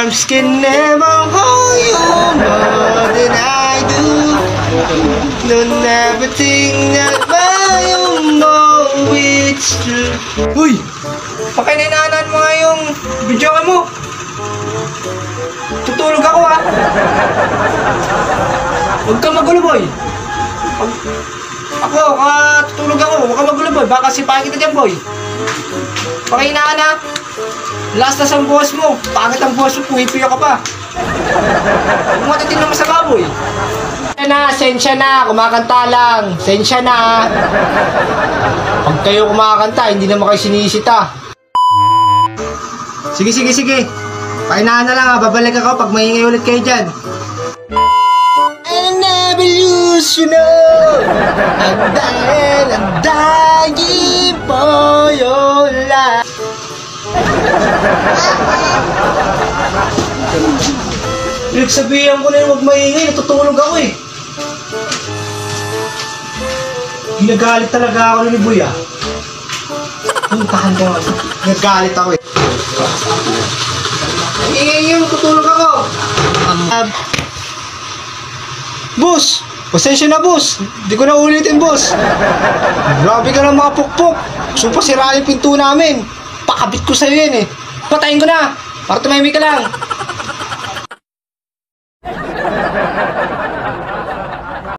arms can never hold you more than I do. Don't ever think that you know it's true. Uy! Pakininanan mo nga yung video mo. Tutulog ako ha. Huwag kang magulo boy. Tutulog ako. Huwag kang magulo boy. Baka sipahin kita dyan boy. Pakinaan ha. Last na sa buwas mo. Pangit ang buwas mo. Puhipiya ka pa. Huwag mo matitin na masama boy. Sensya na, kumakanta lang. Sensya na. Pag kayo kumakanta, hindi naman kayo sinisita. Sige. Pakinaan na lang ha, babalik ako pag maingay ulit kayo dyan. I never lose, you know. I'm dying for your life. Pinagsabihan ko na yung huwag maingay, natutulog ako eh. Ginagalit talaga ako ni Boy ah. Puntahan ko nga. Ginagalit ako eh. Ingay yung tutulog ako. Boss! Pasensya na boss. Hindi ko na ulitin boss. Grabe ka lang mga pukpok. Gusto pa sirain yung pinto namin. Pakabit ko sa'yo yan eh. Patayin ko na. Para tumahimik ka lang.